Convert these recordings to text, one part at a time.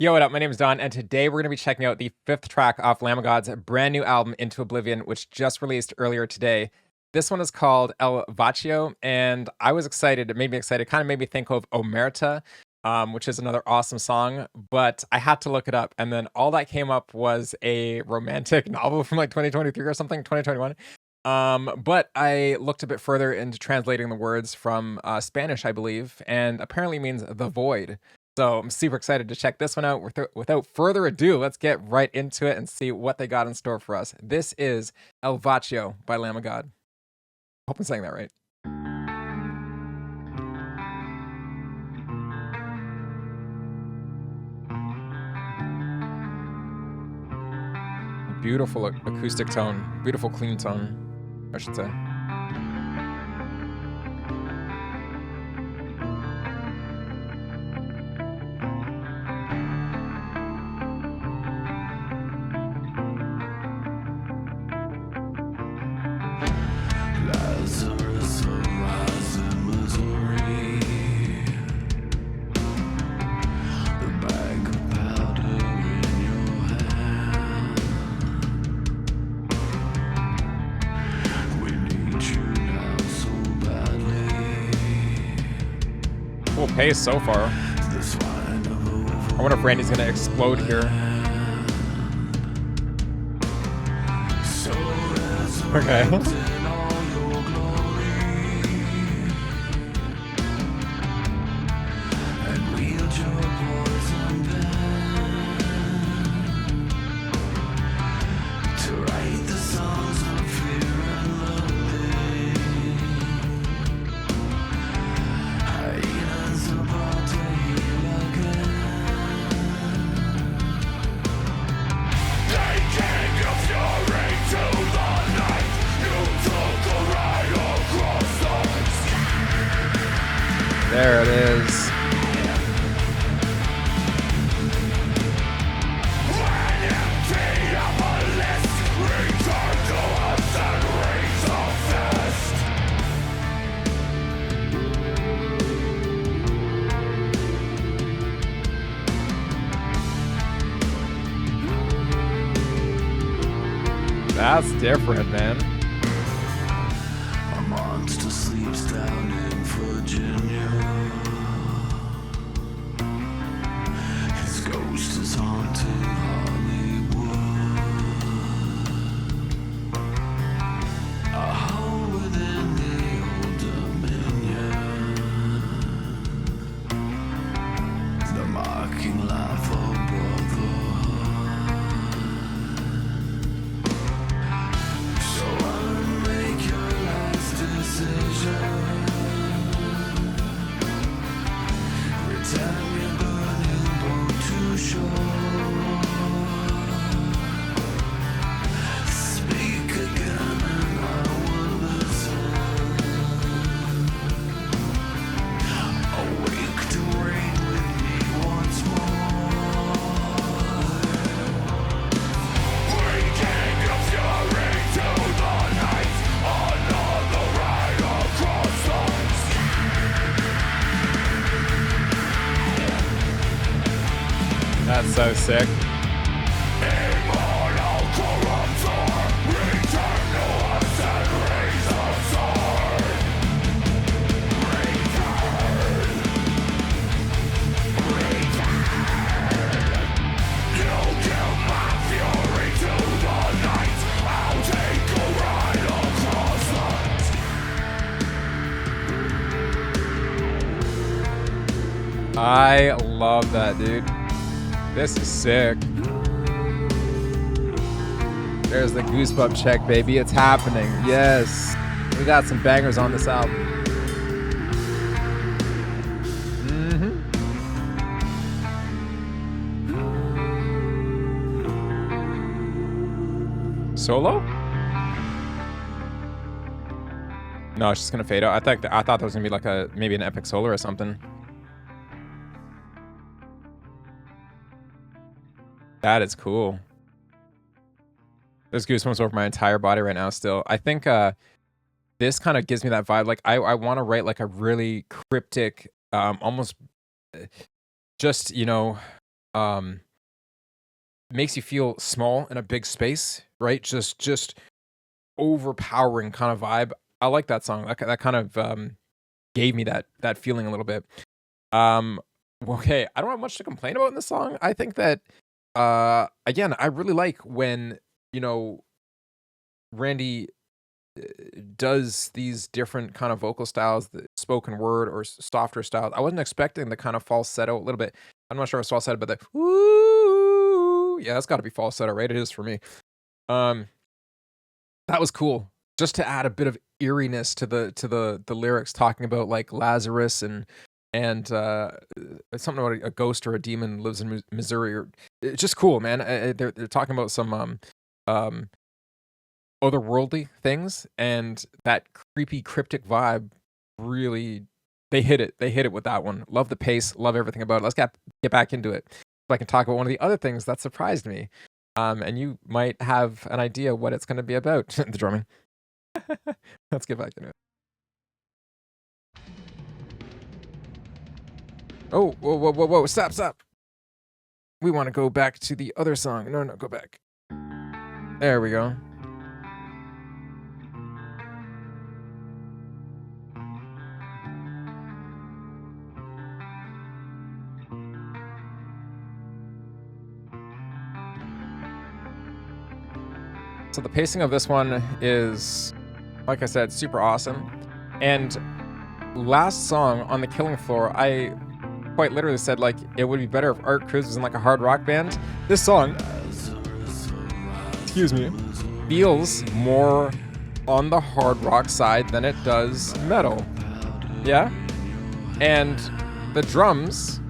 Yo, what up? My name is Don, and today we're going to be checking out the fifth track off Lamb of God's brand new album, Into Oblivion, which just released earlier today. This one is called El Vacio, and I was excited. It made me excited. It kind of made me think of Omerta, which is another awesome song, but I had to look it up, and then all that came up was a romantic novel from like 2023 or something, 2021. But I looked a bit further into translating the words from Spanish, I believe, and apparently means the void. So I'm super excited to check this one out. Without further ado, let's get right into it and see what they got in store for us. This is El Vacio by Lamb of God. Hope I'm saying that right. Beautiful acoustic tone, beautiful clean tone, I should say. Cool pace so far. I wonder if Randy's gonna explode here. Okay. There it is. That's different, man. A monster sleeps down in Virginia. His ghost is haunting Hollywood. A hole within the old dominion. The mocking laugh of brotherhood. That's so sick. I love that, dude. This is sick. There's the goosebump check, baby. It's happening. Yes. We got some bangers on this album. Solo? No, it's just gonna fade out. I thought that was gonna be like maybe an epic solo or something. That is cool. There's goosebumps over my entire body right now still. I think this kind of gives me that vibe. Like I want to write like a really cryptic, almost just, um, makes you feel small in a big space, right? Just overpowering kind of vibe. I like that song. That kind of gave me that feeling a little bit. Um, okay, I don't have much to complain about in this song. I think that again, I really like when, you know, Randy does these different kind of vocal styles, the spoken word or softer styles. I wasn't expecting the kind of falsetto a little bit. I'm not sure if it's falsetto, but the ooh, yeah, that's got to be falsetto, right? It is for me. Um, that was cool. Just to add a bit of eeriness to the lyrics, talking about like Lazarus and something about a ghost or a demon lives in Missouri. Or it's just cool, man. They're talking about some um otherworldly things, and that creepy cryptic vibe really, they hit it. They hit it with that one. Love the pace, love everything about it. Let's get back into it. So I can talk about one of the other things that surprised me. And you might have an idea what it's going to be about. The drumming. Let's get back into it. Oh, whoa, whoa, whoa, whoa, stop. We want to go back to the other song. No, go back. There we go. So the pacing of this one is, like I said, super awesome. And last song on the Killing Floor, I quite literally said like it would be better if Art Cruz was in like a hard rock band. This song, excuse me, feels more on the hard rock side than it does metal. Yeah? And the drums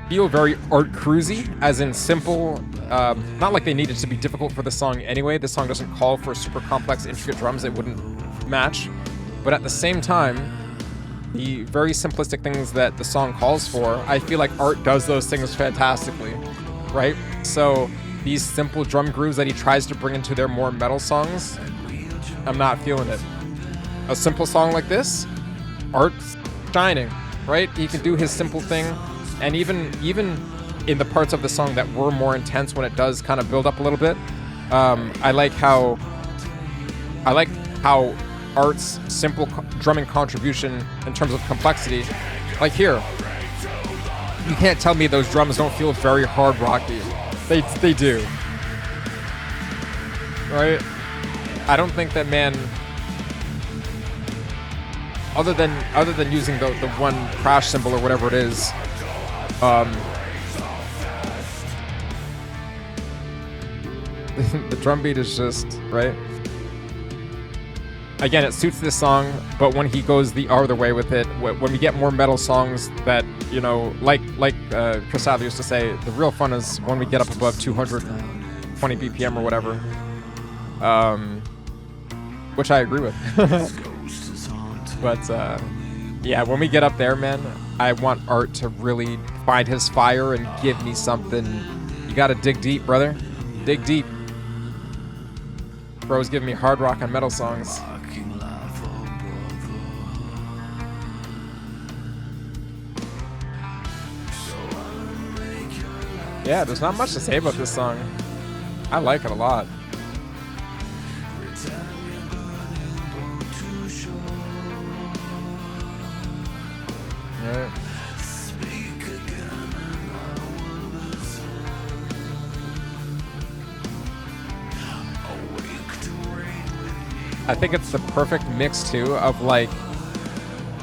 feel very Art Cruisy, as in simple. Not like they needed to be difficult for the song anyway. This song doesn't call for super complex, intricate drums that wouldn't match. But at the same time, the very simplistic things that the song calls for, I feel like Art does those things fantastically, right? So these simple drum grooves that he tries to bring into their more metal songs, I'm not feeling it. A simple song like this, Art's shining, right? He can do his simple thing, and even in the parts of the song that were more intense when it does kind of build up a little bit, I like how Art's simple drumming contribution in terms of complexity, like here, you can't tell me those drums don't feel very hard rocky. They do, right? I don't think that, man, other than using the one crash cymbal or whatever it is, the drum beat is just right. Again, it suits this song, but when he goes the other way with it, when we get more metal songs that, you know, like Chris Adler used to say, the real fun is when we get up above 220 BPM or whatever, which I agree with. But yeah, when we get up there, man, I want Art to really find his fire and give me something. You gotta dig deep, brother. Dig deep. Bro's giving me hard rock and metal songs. Yeah, there's not much to say about this song. I like it a lot. Yeah. I think it's the perfect mix too of like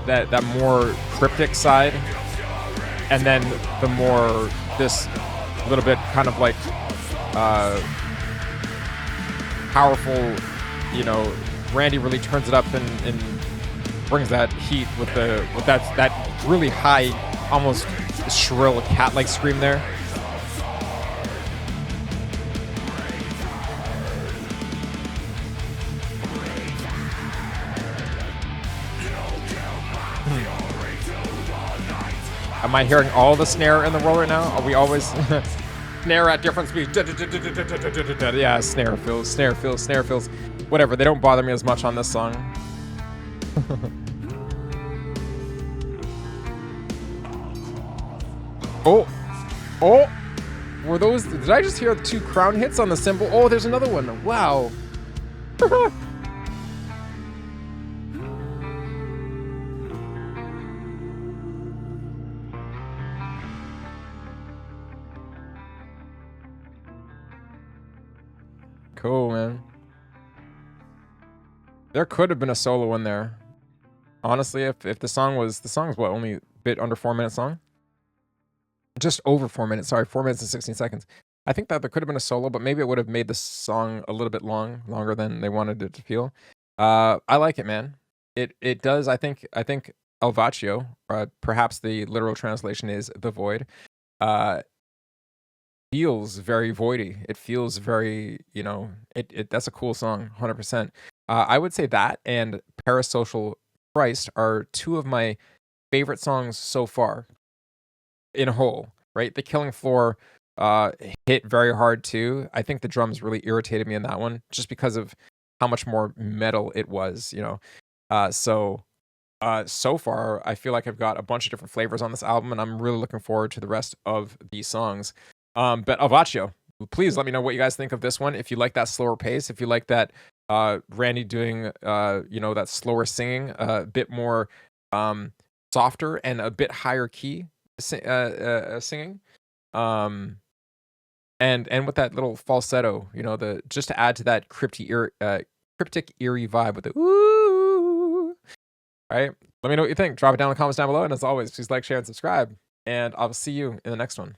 that more cryptic side, and then the more this little bit kind of like powerful, you know, Randy really turns it up and brings that heat with that really high, almost shrill cat-like scream there. Am I hearing all the snare in the world right now? Are we always snare at different speeds? Yeah, snare fills. Whatever, they don't bother me as much on this song. Oh, oh, were those? Did I just hear 2 crown hits on the cymbal? Oh, there's another one. Wow. Cool, man. There could have been a solo in there. Honestly, if the song's what, only a bit under 4 minute song? Just over 4 minutes, sorry, 4 minutes and 16 seconds. I think that there could have been a solo, but maybe it would have made the song a little bit longer than they wanted it to feel. I like it, man. It does. I think El Vacio, perhaps the literal translation is the void, uh, feels very voidy. It feels very, it that's a cool song, 100%. I would say that and Parasocial Christ are 2 of my favorite songs so far in a whole, right? The Killing Floor uh hit very hard too. I think the drums really irritated me in that one just because of how much more metal it was. So far I feel like I've got a bunch of different flavors on this album and I'm really looking forward to the rest of these songs. But Avaccio, please let me know what you guys think of this one. If you like that slower pace, if you like that Randy doing that slower singing, a bit more softer and a bit higher key singing. Um and with that little falsetto, the just to add to that cryptic eerie vibe with the ooh. Right? Let me know what you think. Drop it down in the comments down below. And as always, please like, share, and subscribe. And I'll see you in the next one.